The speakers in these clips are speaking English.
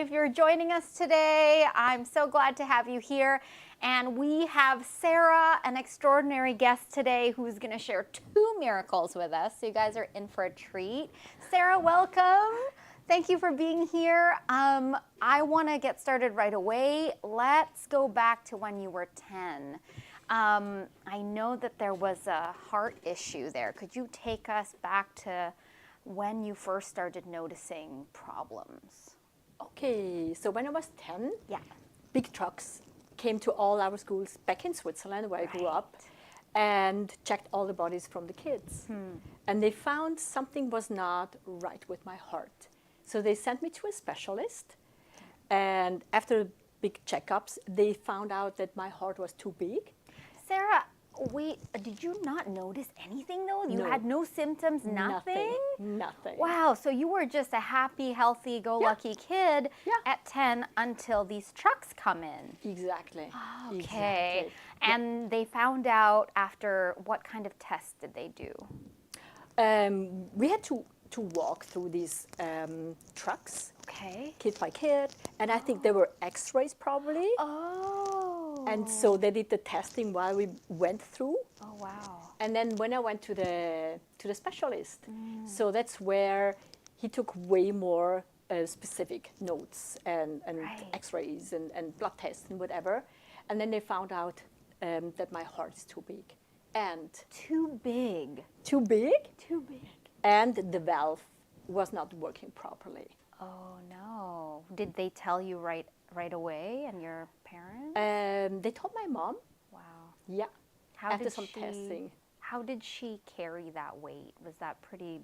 if you're joining us today. I'm so glad to have you here. And we have Sarah, an extraordinary guest today, who's going to share 2 miracles with us. So you guys are in for a treat. Sarah, welcome. Thank you for being here. I want to get started right away. Let's go back to when you were 10. I know that there was a heart issue there. Could you take us back to when you first started noticing problems? Okay, so when I was 10, Yeah. big trucks came to all our schools back in Switzerland, where I grew up, and checked all the bodies from the kids. And they found something was not right with my heart. So they sent me to a specialist. And after big checkups, they found out that my heart was too big. Sarah, did you not notice anything though? You No. had no symptoms, nothing? Nothing. Wow, so you were just a happy, healthy, go-lucky kid at 10 until these trucks come in. Exactly. Okay. Exactly. And they found out after, what kind of tests did they do? We had to walk through these trucks, Okay. kid by kid, and I think there were x-rays probably. Oh. And so they did the testing while we went through. Oh, wow. And then when I went to the specialist, so that's where he took way more specific notes and x-rays and blood tests and whatever. And then they found out that my heart is too big. And Too big. too big, Too big. and the valve was not working properly. Oh, no. Did they tell you right away, and your parents? They told my mom, Wow. yeah, How after did some testing. How did she carry that weight? Was that pretty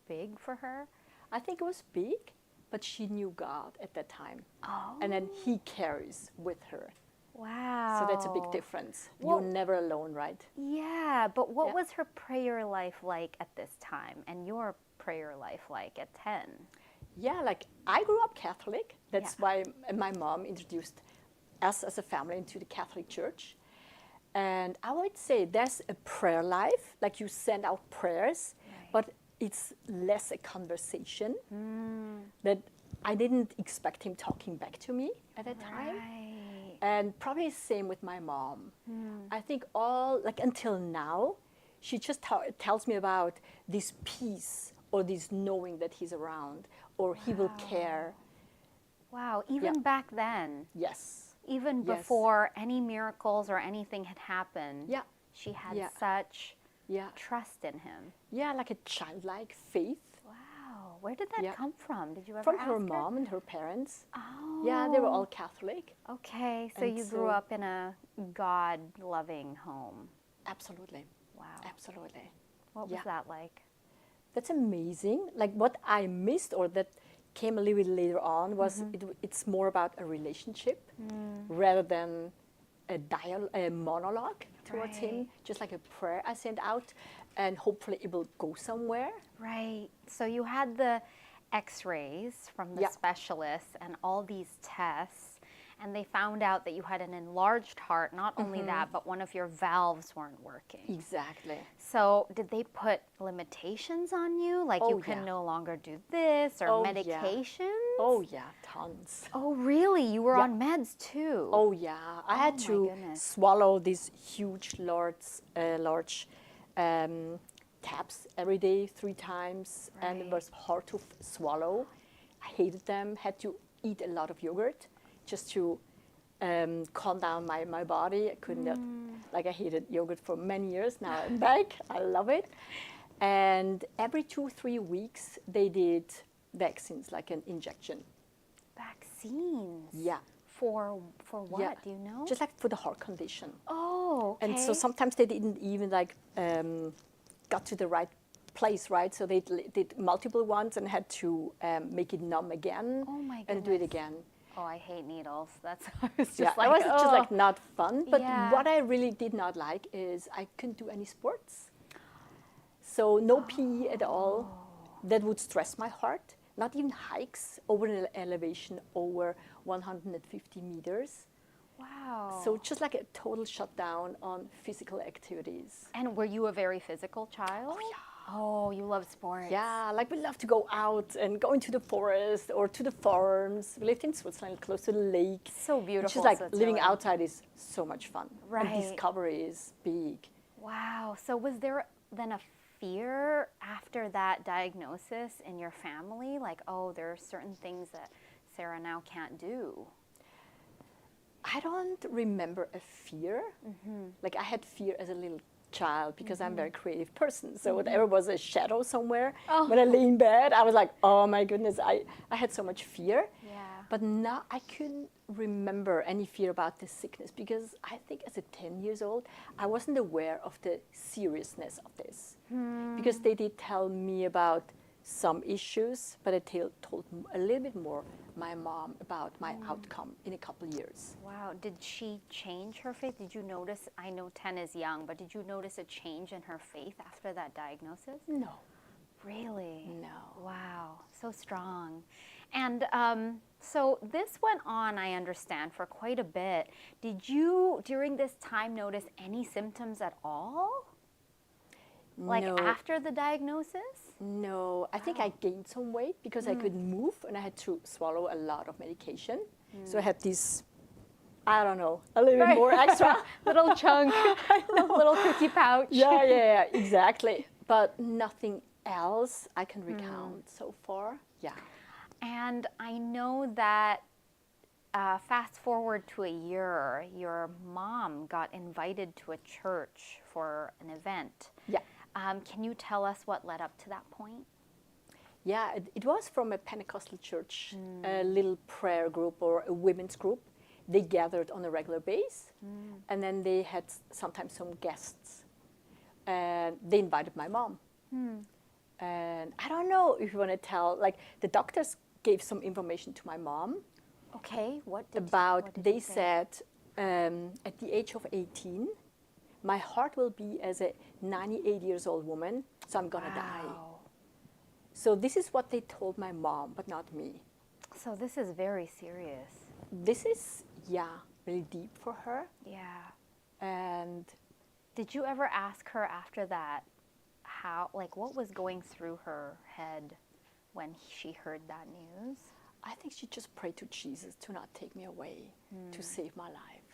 big for her? I think it was big, but she knew God at that time. Oh. And then he carries with her. Wow. So that's a big difference. Well- You're never alone, right? Yeah, but what Yeah. was her prayer life like at this time, and your prayer life like at 10? Yeah, like I grew up Catholic. That's Yeah. why my mom introduced us as a family into the Catholic Church. And I would say there's a prayer life, like you send out prayers, but it's less a conversation. That I didn't expect him talking back to me at that time. Right. And probably the same with my mom. I think until now, she just tells me about this peace or this knowing that he's around or he will care. Wow, even back then, Yes. even Yes. before any miracles or anything had happened, Yeah. she had Yeah. such Yeah. trust in him. Yeah, like a childlike faith Wow, where did that Yeah. come from? Did you ever from ask her mom and her parents. Oh. Yeah, they were all Catholic. Okay, so And you grew so- up in a God-loving home. Absolutely. Wow. Absolutely. What was Yeah. that like? That's amazing. Like what I missed or that came a little bit later on was it's more about a relationship rather than a monologue towards him, Right. just like a prayer I send out, and hopefully it will go somewhere. Right. So you had the x-rays from the Yeah. specialists and all these tests, and they found out that you had an enlarged heart. Not only that, but one of your valves weren't working. Exactly. So did they put limitations on you? Like you Oh, can yeah. no longer do this or Oh, yeah. medications? Oh yeah, tons. Oh, really? You were Yeah. on meds too? Oh yeah, I had my to goodness. swallow these huge, large tabs every day, 3 times, and it Right. was hard to swallow. I hated them. Had to eat a lot of yogurt just to calm down my body. I could not, like I hated yogurt for many years. Now I'm back. I love it. And every 2-3 weeks they did vaccines, like an injection. Vaccines? Yeah. For what? Yeah. Do you know? Just like for the heart condition. Oh, okay. And so sometimes they didn't even got to the right place, right? So they did multiple ones and had to make it numb again Oh my and do it goodness. again. Oh, I hate needles. That's I was just Yeah, like, it was just like oh. not fun. But Yeah. what I really did not like is I couldn't do any sports. So no PE at all. That would stress my heart. Not even hikes over an elevation over 150 meters. Wow. So just like a total shutdown on physical activities. And were you a very physical child? Oh yeah. Oh, you love sports. Yeah, like we love to go out and go into the forest or to the farms. We lived in Switzerland, close to the lake. So beautiful, It's just like living Switzerland. outside is so much fun. Right. And discovery is big. Wow. So was there then a fear after that diagnosis in your family? Like, oh, there are certain things that Sarah now can't do. I don't remember a fear. Like I had fear as a little child because I'm a very creative person. So whatever was a shadow somewhere, when I lay in bed, I was like, oh my goodness, I had so much fear. Yeah. But now I couldn't remember any fear about this sickness because I think as a 10 years old, I wasn't aware of the seriousness of this. Because they did tell me about some issues, but I told a little bit more my mom about my outcome in a couple of years. Wow. Did she change her faith? Did you notice? I know 10 is young, but did you notice a change in her faith after that diagnosis? No. Really? No. Wow. So strong. And so this went on, I understand, for quite a bit. Did you, during this time, notice any symptoms at all? Like No. after the diagnosis? No, I think I gained some weight because I couldn't move and I had to swallow a lot of medication. So I had this, I don't know, a little bit more extra. Little chunk, little cookie pouch. Yeah, exactly. But nothing else I can recount so far. Yeah. And I know that fast forward to a year, your mom got invited to a church for an event. Yeah. Can you tell us what led up to that point? Yeah, it was from a Pentecostal church, a little prayer group or a women's group. They gathered on a regular basis, and then they had sometimes some guests. And they invited my mom. And I don't know if you want to tell, like the doctors gave some information to my mom Okay, what did they they said at the age of 18, my heart will be as a 98 years old woman, so I'm gonna die. Wow. So this is what they told my mom, but not me. So this is very serious. This is, really deep for her. Yeah. And Did you ever ask her after that how, like, what was going through her head when she heard that news? I think she just prayed to Jesus to not take me away, to save my life.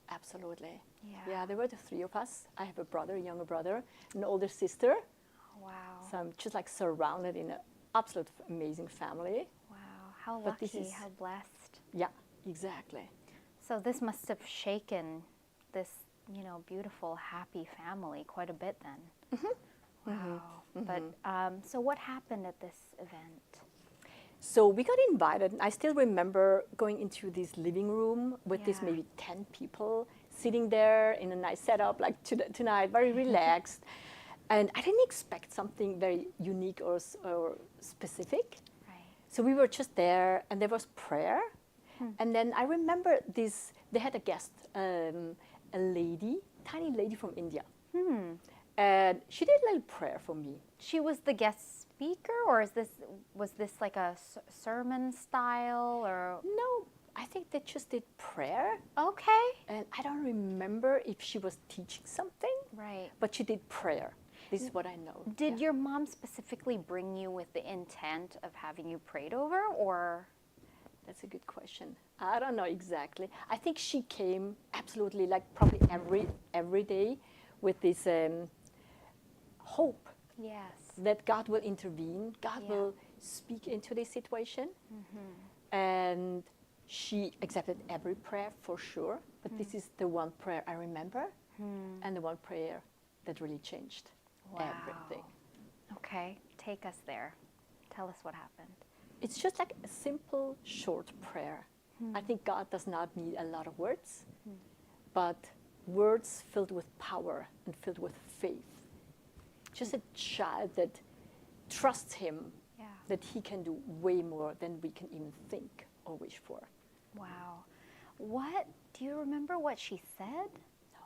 Absolutely. Yeah, there were the three of us. I have a brother, a younger brother, an older sister. Wow. So I'm just like surrounded in an absolute amazing family. Wow. How But this lucky, is- how blessed. Yeah, exactly. So this must have shaken this, beautiful, happy family quite a bit then. Wow. But so what happened at this event? So we got invited. I still remember going into this living room with this Yeah. maybe 10 people sitting there in a nice setup, like tonight, very relaxed. And I didn't expect something very unique or specific. Right. So we were just there, and there was prayer. And then I remember this, they had a guest, a lady, tiny lady from India. And she did a little prayer for me. She was the guest speaker, or was this like a sermon style, or? No, I think they just did prayer. Okay. And I don't remember if she was teaching something, Right. but she did prayer. This is what I know. Did your mom specifically bring you with the intent of having you prayed over, or? That's a good question. I don't know exactly. I think she came absolutely, like probably every day with this hope Yes. that God will intervene, God Yeah. will speak into this situation. And she accepted every prayer for sure, but this is the one prayer I remember and the one prayer that really changed everything. Okay, take us there. Tell us what happened. It's just like a simple, short prayer. I think God does not need a lot of words, but words filled with power and filled with faith. Just a child that trusts Him, Yeah. that He can do way more than we can even think or wish for. Wow. Do you remember what she said? No.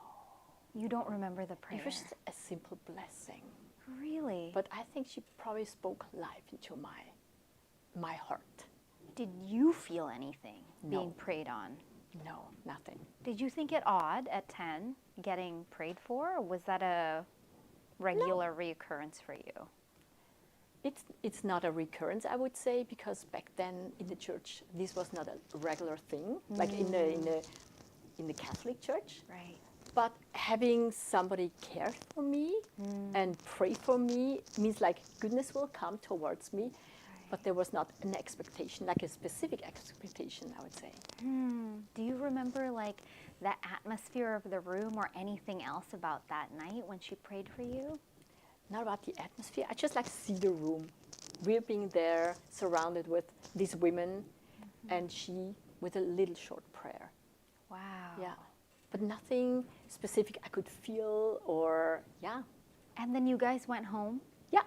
You don't remember the prayer? It was just a simple blessing. Really? But I think she probably spoke life into my heart. Did you feel anything No. being prayed on? No, nothing. Did you think it odd at 10 getting prayed for? Or was that a regular reoccurrence for you? It's not a recurrence, I would say, because back then in the church, this was not a regular thing, like in the Catholic Church. Right. But having somebody care for me and pray for me means like goodness will come towards me. But there was not an expectation, like a specific expectation, I would say. Do you remember like the atmosphere of the room or anything else about that night when she prayed for you? Not about the atmosphere. I just like see the room. We're being there, surrounded with these women, and she with a little short prayer. Wow. Yeah, but nothing specific I could feel or yeah. And then you guys went home? Yeah.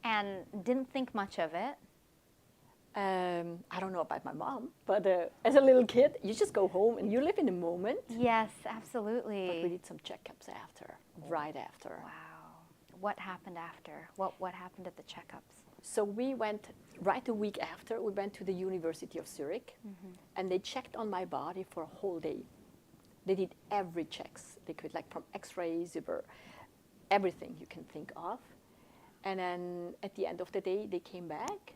And didn't think much of it? I don't know about my mom, but as a little kid, you just go home and you live in the moment. Yes, absolutely. But we did some checkups after, right after. Wow. What happened after? What happened at the checkups? So we went, right a week after, we went to the University of Zurich, and they checked on my body for a whole day. They did every checks they could, like from x-rays over everything you can think of. And then at the end of the day, they came back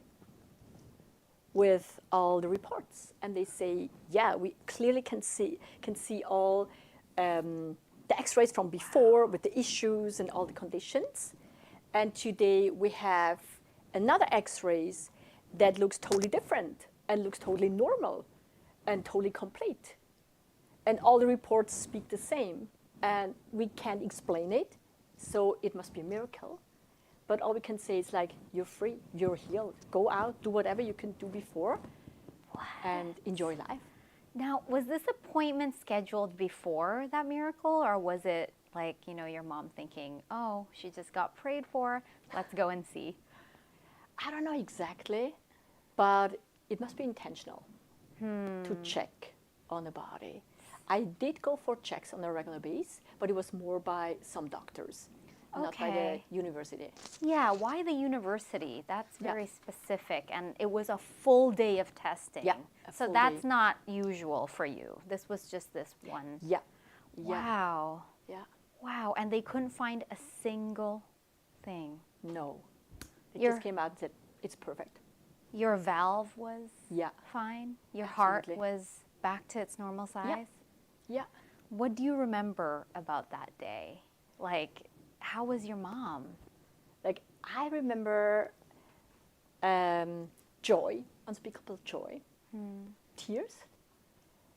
with all the reports, and they say, yeah, we clearly can see all the x-rays from before with the issues and all the conditions. And today we have another x-rays that looks totally different and looks totally normal and totally complete. And all the reports speak the same, and we can't explain it, so it must be a miracle. But all we can say is like, you're free, you're healed. Go out, do whatever you can do before, and enjoy life. Now, was this appointment scheduled before that miracle, or was it like, you know, your mom thinking, oh, she just got prayed for, let's go and see? I don't know exactly, but it must be intentional to check on the body. I did go for checks on a regular basis, but it was more by some doctors. Not by the university. Yeah, why the university? That's very specific, and it was a full day of testing. Yeah, so that's not usual for you. This was just this one. Yeah. Wow. Yeah. Wow, and they couldn't find a single thing. No. It just came out and said, it's perfect. Your valve was fine? Your heart was back to its normal size? Yeah. What do you remember about that day? Like, how was your mom? Like, I remember joy, unspeakable joy, tears.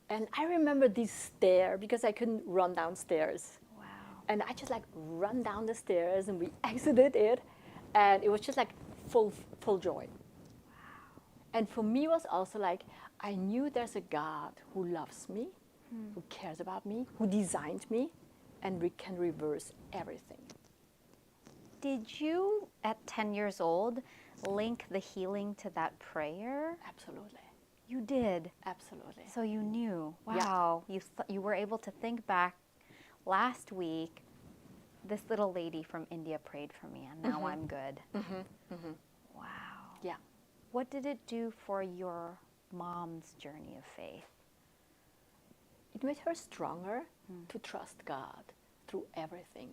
And I remember this stair because I couldn't run downstairs. Wow. And I just like run down the stairs and we exited it. And it was just like full joy. Wow. And for me, it was also like, I knew there's a God who loves me, who cares about me, who designed me, and we can reverse everything. Did you, at 10 years old, link the healing to that prayer? Absolutely. You did? Absolutely. So you knew. Wow. Yeah. You were able to think back last week, this little lady from India prayed for me, and now I'm good. Wow. Yeah. What did it do for your mom's journey of faith? It made her stronger to trust God through everything.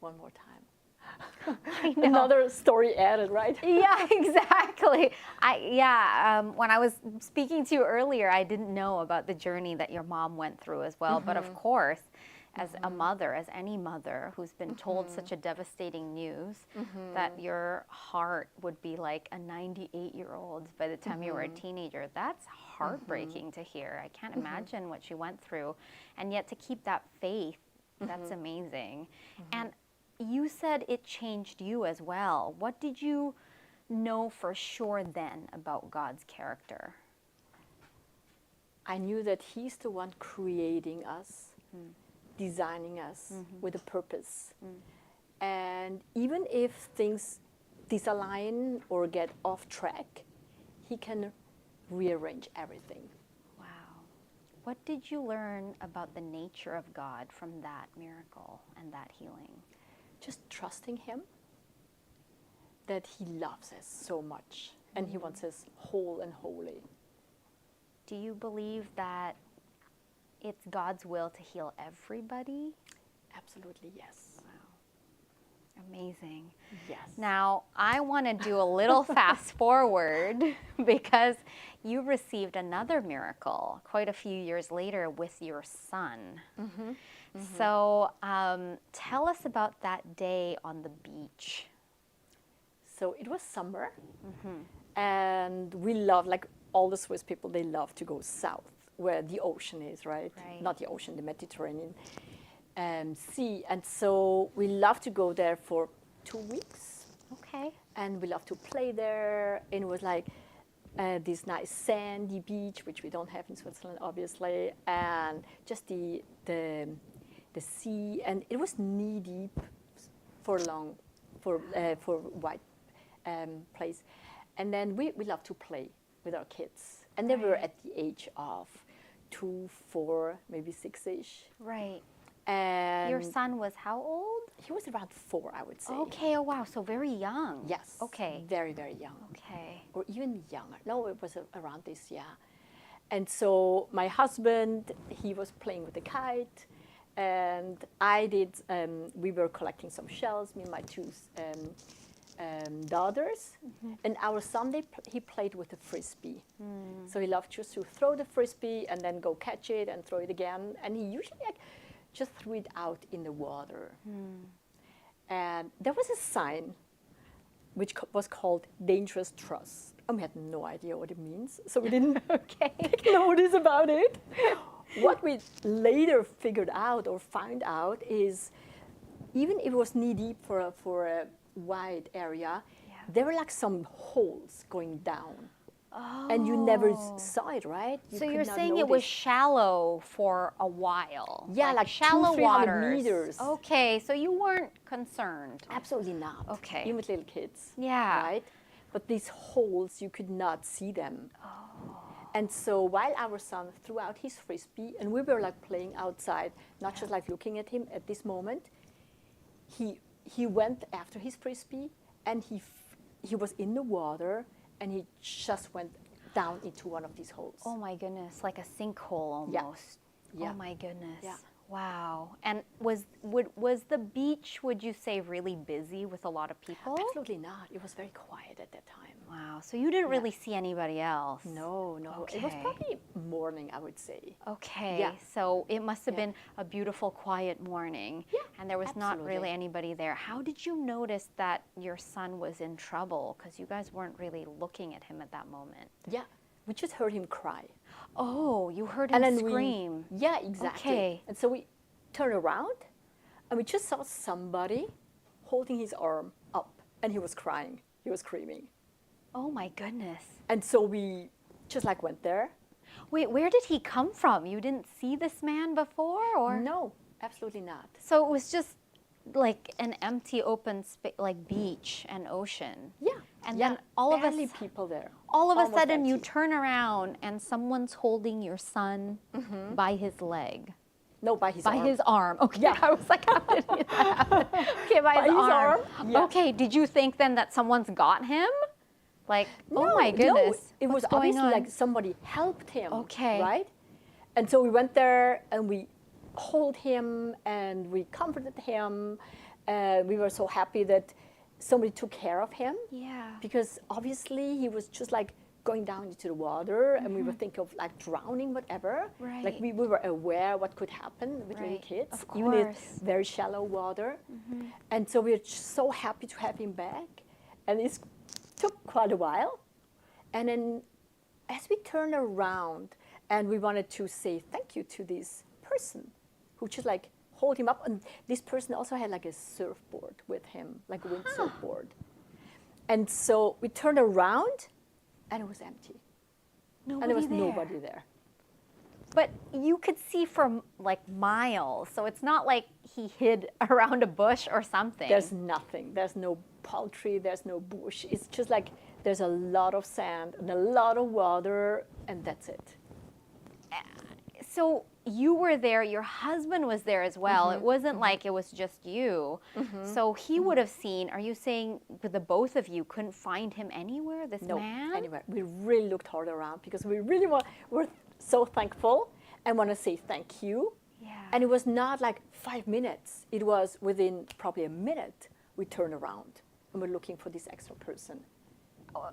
One more time. I know. Another story added, right? Yeah, exactly. When I was speaking to you earlier, I didn't know about the journey that your mom went through as well. But of course, as a mother, as any mother who's been told such a devastating news, that your heart would be like a 98-year-old by the time you were a teenager, that's heartbreaking to hear. I can't imagine what she went through. And yet to keep that faith, that's amazing. And you said it changed you as well. What did you know for sure then about God's character? I knew that He's the one creating us, designing us with a purpose. And even if things disalign or get off track, He can rearrange everything. Wow. What did you learn about the nature of God from that miracle and that healing? Just trusting Him, that He loves us so much and He wants us whole and holy. Do you believe that it's God's will to heal everybody? Absolutely, yes. Amazing. Yes. Now, I want to do a little fast forward because you received another miracle quite a few years later with your son. So tell us about that day on the beach. So it was summer, and we love, like all the Swiss people, they love to go south where the ocean is, right? Right. Not the ocean, the Mediterranean Sea. And so we love to go there for 2 weeks, Okay. and we love to play there. And it was like this nice sandy beach, which we don't have in Switzerland, obviously, and just the sea, and it was knee deep for wide place. And then we love to play with our kids, and they were Right. at the age of 2, 4, maybe 6-ish. Right. And Your son was how old? he was around 4, I would say. Okay, oh wow, so very young. Yes. Okay. Very, very young. Okay. Or even younger. No, it was around this, yeah. And so my husband, he was playing with the kite, and I did, we were collecting some shells, me and my 2 daughters. And our son, he played with the frisbee. So he loved just to throw the frisbee and then go catch it and throw it again. And he usually just threw it out in the water. And there was a sign which was called dangerous trust. And we had no idea what it means, so we didn't take notice about it. What we later figured out or found out is, even if it was knee deep for a wide area, there were like some holes going down. And you never saw it, right? So could you're not saying it was notice. shallow for a while? Yeah, like shallow 200-300 waters. meters. Okay, so you weren't concerned. Absolutely not. Okay. Even with little kids. Yeah. Right? But these holes, you could not see them. And so while our son threw out his frisbee, and we were like playing outside, not just like looking at him at this moment, he went after his frisbee, and he was in the water, and he just went down into one of these holes. Oh my goodness, like a sinkhole almost. Yeah. Oh my goodness. Yeah. Wow. And was the beach, would you say, really busy with a lot of people? Absolutely not. It was very quiet at that time. Wow. So you didn't really see anybody else? No. It was Okay. probably morning, I would say. Okay. Yeah. So it must have Yeah. been a beautiful, quiet morning. Yeah, And there was not really absolutely. anybody there. How did you notice that your son was in trouble? Because you guys weren't really looking at him at that moment. Yeah. We just heard him cry. Oh, you heard him scream. Yeah, exactly. Okay. And so we turned around, and we just saw somebody holding his arm up, and he was crying. He was screaming. Oh my goodness. And so we just like went there. Wait, where did he come from? You didn't see this man before, or? No, absolutely not. So it was just like an empty, open space, like beach and ocean. Yeah. And yeah, then all of barely us, people there. all of a Almost sudden, you empty. turn around and someone's holding your son by his leg. No, by his By arm. his arm. Okay. Yeah. I was like, how did that happen? Okay, by, his arm. Yeah. Okay. Did you think then that someone's got him? Like, oh No, my goodness. No, it what's was going obviously on? like somebody helped him. Okay. Right? And so we went there and we hold him and we comforted him. We were so happy that somebody took care of him. Yeah. Because obviously he was just like going down into the water, and we were thinking of like drowning, whatever. Right. Like we were aware what could happen with little Right. kids, Of even in course. very shallow water. And so we were just so happy to have him back. And it took quite a while. And then as we turned around and we wanted to say thank you to this person who just like hold him up, and this person also had like a surfboard with him, like a wind surfboard. And so we turned around and it was empty. Nobody And there was there. nobody there. But you could see for like miles, so it's not like he hid around a bush or something. There's nothing. There's no poultry, there's no bush. It's just like there's a lot of sand and a lot of water, and that's it. So you were there, your husband was there as well. It wasn't like it was just you. So he would have seen, are you saying that the both of you couldn't find him anywhere, this No, man? anyway, we really looked hard around because we really we're so thankful and want to say thank you. Yeah. And it was not like 5 minutes. It was within probably a minute. we turn around and we're looking for this extra person.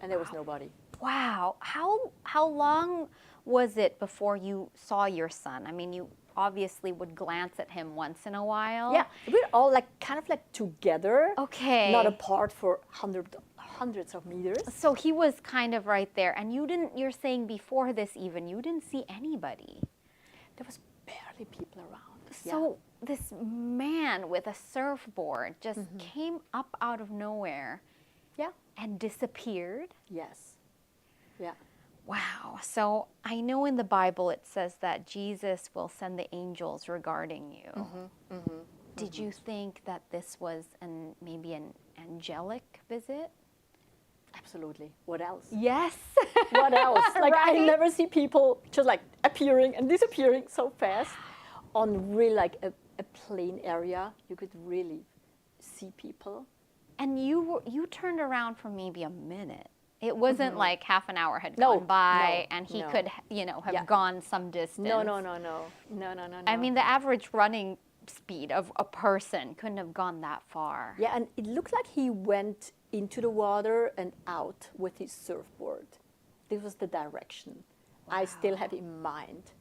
And there was nobody. Wow. How long was it before you saw your son? I mean, you obviously would glance at him once in a while. Yeah, we're all like kind of like together. Okay. Not apart for hundreds of meters. So he was kind of right there. And you're saying before this even, you didn't see anybody. There was barely people around. So this man with a surfboard just came up out of nowhere. Yeah. And disappeared. Yes. Yeah. Wow. So I know in the Bible it says that Jesus will send the angels regarding you. Did you think that this was maybe an angelic visit? Absolutely. What else? Yes. What else? Like Right? I never see people just like appearing and disappearing so fast on really like a plain area. You could really see people. And you turned around for maybe a minute. It wasn't like half an hour had gone by and he could, have gone some distance. No. I mean, the average running speed of a person couldn't have gone that far. Yeah, and it looked like he went into the water and out with his surfboard. This was the direction I still have in mind.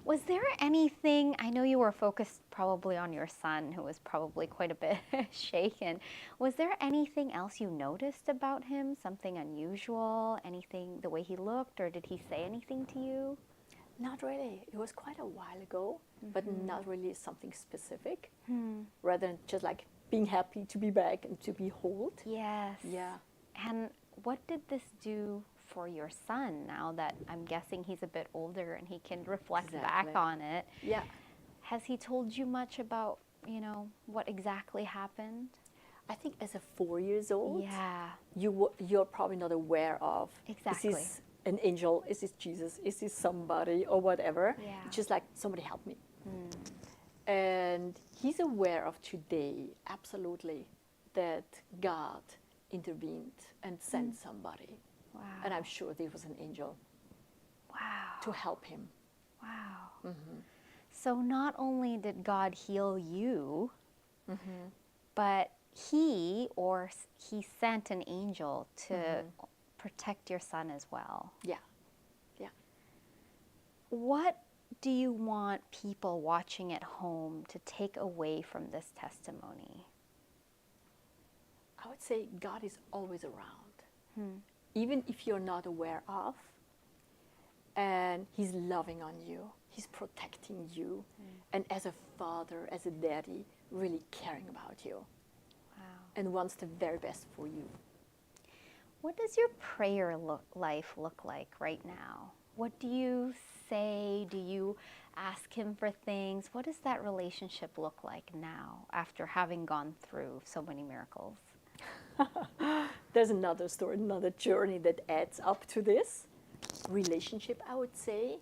Was there anything, I know you were focused probably on your son, who was probably quite a bit shaken. Was there anything else you noticed about him? Something unusual? Anything, the way he looked, or did he say anything to you? Not really. It was quite a while ago, but not really something specific. Rather than just like being happy to be back and to be whole. Yes. Yeah. And what did this do for your son now that I'm guessing he's a bit older and he can reflect back on it? Yeah. Has he told you much about, what exactly happened? I think as a 4 years old, Yeah. you're probably not aware of, Exactly. Is this an angel? Is this Jesus? Is this somebody or whatever? Yeah. It's just like, somebody help me. And he's aware of today, absolutely, that God intervened and sent somebody. Wow. And I'm sure there was an angel Wow. to help him. Wow. So not only did God heal you, but he sent an angel to protect your son as well. Yeah. Yeah. What do you want people watching at home to take away from this testimony? I would say God is always around, even if you're not aware of. And he's loving on you. He's protecting you. And as a father, as a daddy, really caring about you. Wow. And wants the very best for you. What does your prayer life look like right now? What do you say? Do you ask him for things? What does that relationship look like now after having gone through so many miracles? There's another story, another journey that adds up to this. Relationship, I would say.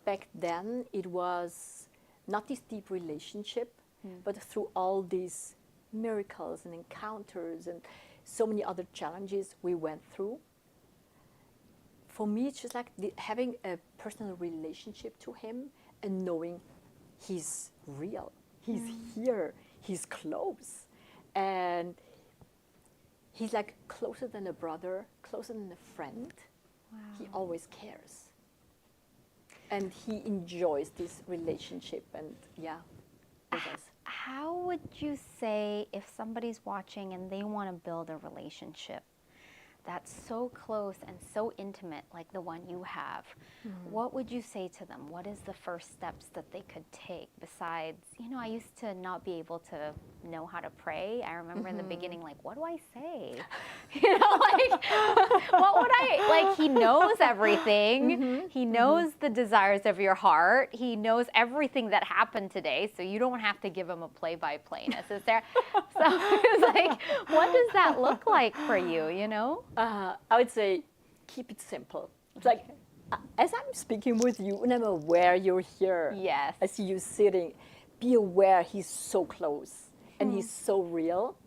Back then, it was not this deep relationship, but through all these miracles and encounters and so many other challenges we went through. For me, it's just like having a personal relationship to him and knowing he's real, he's here, he's close. And he's like closer than a brother, closer than a friend. Wow. He always cares. And he enjoys this relationship and with us. How would you say if somebody's watching and they want to build a relationship that's so close and so intimate like the one you have, what would you say to them? What is the first steps that they could take besides, I used to not be able to know how to pray. I remember in the beginning, like, what do I say? What would he knows everything. He knows the desires of your heart. He knows everything that happened today, so you don't have to give him a play-by-play necessarily. So it's like, what does that look like for you, I would say keep it simple. It's like, as I'm speaking with you and I'm aware you're here. Yes. I see you sitting. Be aware he's so close and he's so real.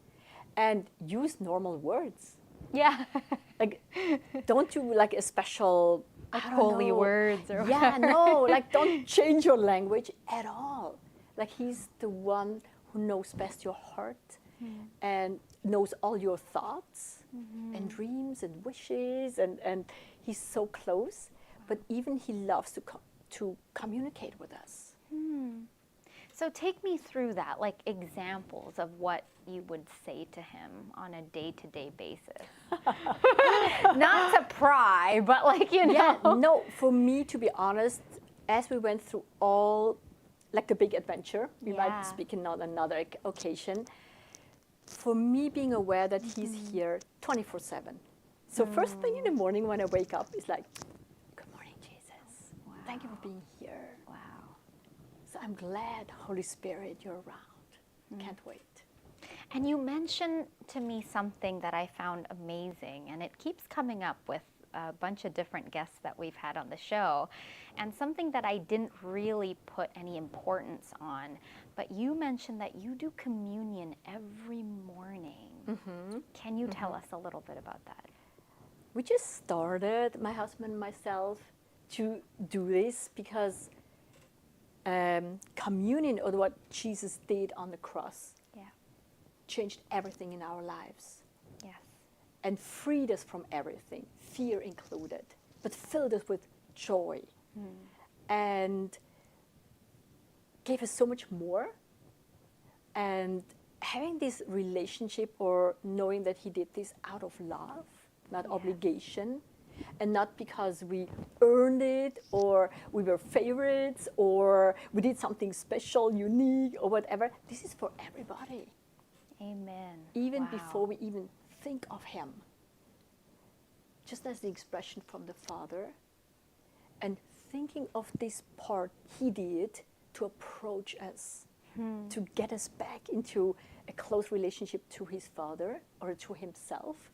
And use normal words. Yeah. Like, don't do like a special holy words or yeah, whatever. no, like don't change your language at all. Like he's the one who knows best your heart and knows all your thoughts and dreams and wishes, and he's so close. But even he loves to communicate with us. So take me through that, like examples of what you would say to him on a day-to-day basis. Not to pry, but like, you know. Yeah, no, for me, to be honest, as we went through all, like the big adventure, we might speak in another occasion, for me being aware that he's here 24/7. So first thing in the morning when I wake up is like, good morning, Jesus. Wow. Thank you for being here. Wow. So I'm glad, Holy Spirit, you're around. Can't wait. And you mentioned to me something that I found amazing, and it keeps coming up with a bunch of different guests that we've had on the show, and something that I didn't really put any importance on, but you mentioned that you do communion every morning. Can you tell us a little bit about that? We just started, my husband and myself, to do this because communion, or what Jesus did on the cross, changed everything in our lives. Yes. And freed us from everything, fear included, but filled us with joy and gave us so much more. And having this relationship, or knowing that he did this out of love, not obligation, and not because we earned it, or we were favorites, or we did something special, unique, or whatever. This is for everybody. Amen. Even Wow. before we even think of him. Just as the expression from the Father, and thinking of this part he did to approach us, to get us back into a close relationship to his Father, or to himself,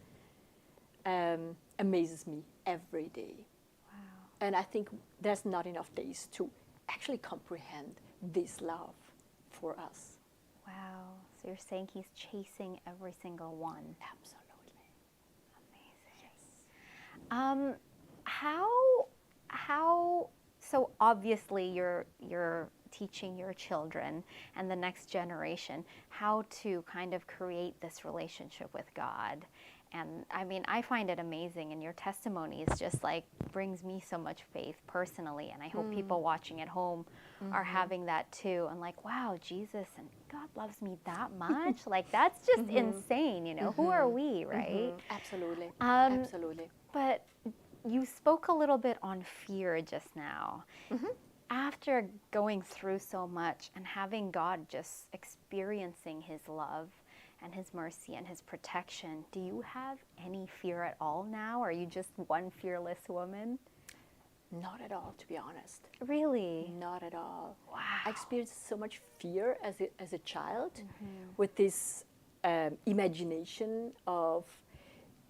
amazes me every day. Wow. And I think there's not enough days to actually comprehend this love for us. Wow. So you're saying he's chasing every single one. Absolutely. Amazing. Yes. How so obviously you're teaching your children and the next generation how to kind of create this relationship with God. And I mean, I find it amazing, and your testimony is just like brings me so much faith personally, and I hope people watching at home are having that too, and like, wow, Jesus and God loves me that much. Like, that's just insane, you know. Who are we, right? Absolutely. Um, Absolutely. But you spoke a little bit on fear just now. After going through so much and having God just experiencing his love and his mercy and his protection, do you have any fear at all now? Or are you just one fearless woman? Not at all, to be honest. Really? Not at all. Wow. I experienced so much fear as a child, with this imagination of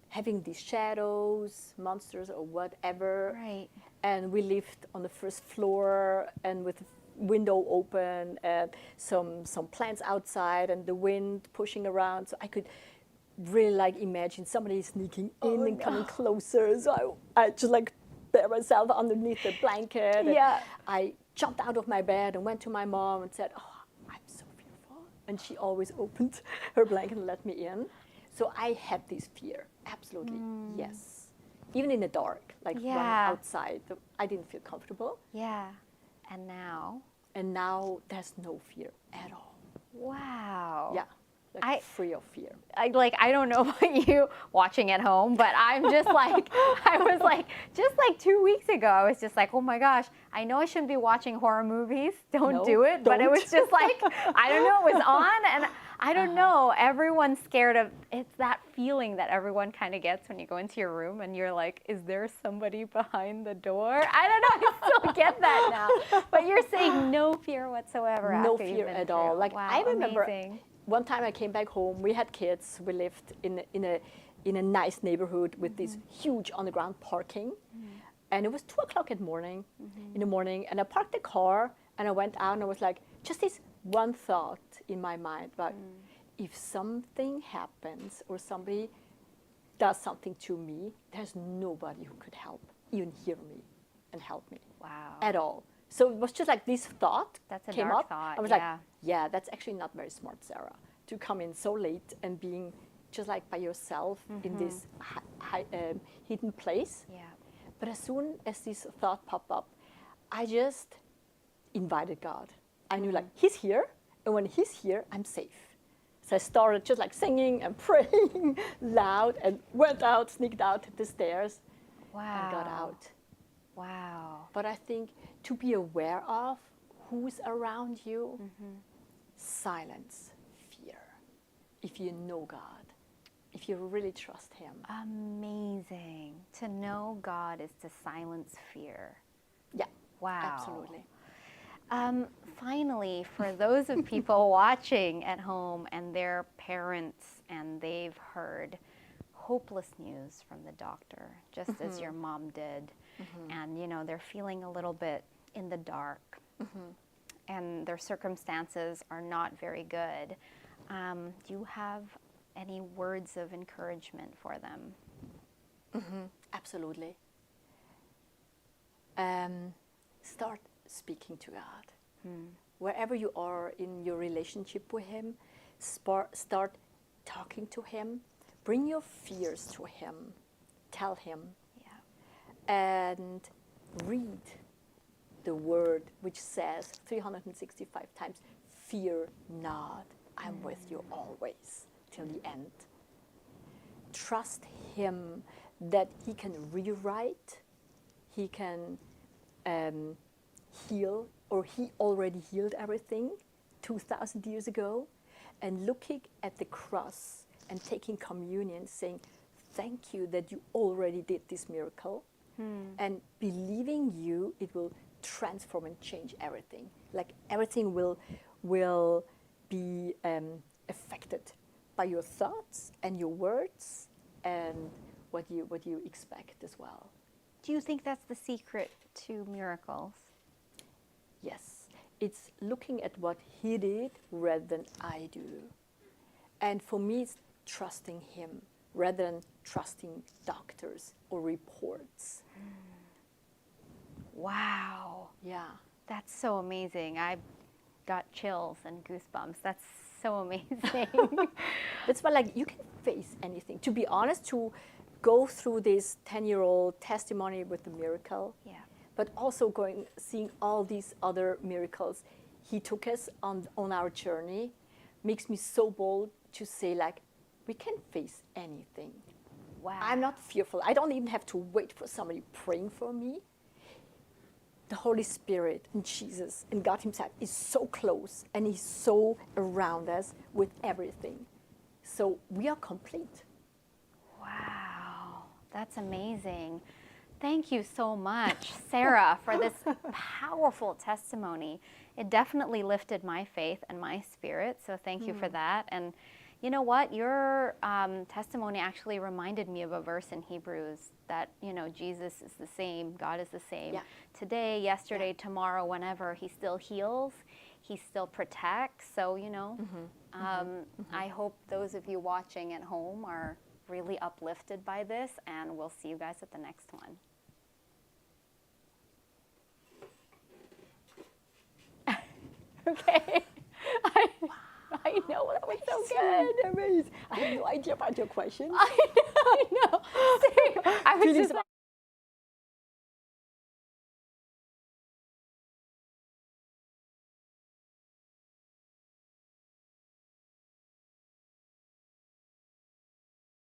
having these shadows, monsters, or whatever. Right. And we lived on the first floor, and with the window open, and some plants outside, and the wind pushing around. So I could really like imagine somebody sneaking in and coming closer. So I just like bare myself underneath the blanket. And I jumped out of my bed and went to my mom and said, "Oh, I'm so fearful." And she always opened her blanket and let me in. So I had this fear, absolutely, yes. Even in the dark, like running outside, I didn't feel comfortable. Yeah. And now? And now there's no fear at all. Wow. Yeah, like free of fear. I don't know about you watching at home, but I'm just like, I was like, just like 2 weeks ago, I was just like, oh my gosh, I know I shouldn't be watching horror movies. Don't do it. But it was just like, I don't know, it was on, and I don't know, everyone's scared of, it's that feeling that everyone kind of gets when you go into your room and you're like, is there somebody behind the door? I don't know, I still get that now. But you're saying no fear whatsoever. No after you've fear been at through. all. Like, wow, I remember amazing. one time I came back home, we had kids, we lived in a nice neighborhood with this huge underground parking. And it was 2 o'clock in the morning, and I parked the car, and I went out, and I was like, just this one thought in my mind about, if something happens or somebody does something to me, there's nobody who could help, even hear me and help me. Wow. At all. So it was just like this thought That's a came dark up. thought, I was yeah. like, yeah, that's actually not very smart, Sarah. to come in so late and being just like by yourself in this hidden place. Yeah. But as soon as this thought popped up, I just invited God. I knew like he's here, and when he's here, I'm safe. So I started just like singing and praying loud and went out, sneaked out the stairs and got out. Wow. But I think to be aware of who's around you, silence fear. If you know God, if you really trust him. Amazing. To know God is to silence fear. Yeah. Wow. Absolutely. Finally, for those of people watching at home and their parents and they've heard hopeless news from the doctor, just as your mom did, and you know they're feeling a little bit in the dark, and their circumstances are not very good, do you have any words of encouragement for them? Absolutely. Start speaking to God. Wherever you are in your relationship with him, start talking to him. Bring your fears to him. Tell him. Yeah. And read the word which says 365 times, fear not, I'm with you always till the end. Trust him that he can rewrite, he can heal, or he already healed everything 2,000 years ago. And looking at the cross and taking communion, saying, thank you that you already did this miracle. And believing you, it will transform and change everything. Like everything will be affected by your thoughts and your words and what you expect as well. Do you think that's the secret to miracles? Yes, it's looking at what he did rather than I do. And for me, it's trusting him rather than trusting doctors or reports. Wow. Yeah. That's so amazing. I got chills and goosebumps. That's so amazing. That's why, like, you can face anything. To be honest, to go through this 10-year-old testimony with the miracle, Yeah. but also seeing all these other miracles he took us on our journey, makes me so bold to say, like, we can face anything. Wow. I'm not fearful. I don't even have to wait for somebody praying for me. The Holy Spirit and Jesus and God himself is so close, and he's so around us with everything. So we are complete. Wow. That's amazing. Thank you so much, Sarah, for this powerful testimony. It definitely lifted my faith and my spirit, so thank you for that. And you know what? Your testimony actually reminded me of a verse in Hebrews that, you know, Jesus is the same, God is the same. Yeah. Today, yesterday, tomorrow, whenever, he still heals, he still protects. So, you know, I hope those of you watching at home are really uplifted by this, and we'll see you guys at the next one. Okay. I know, that was so good. Amazing. I have no idea about your questions. I know. I was just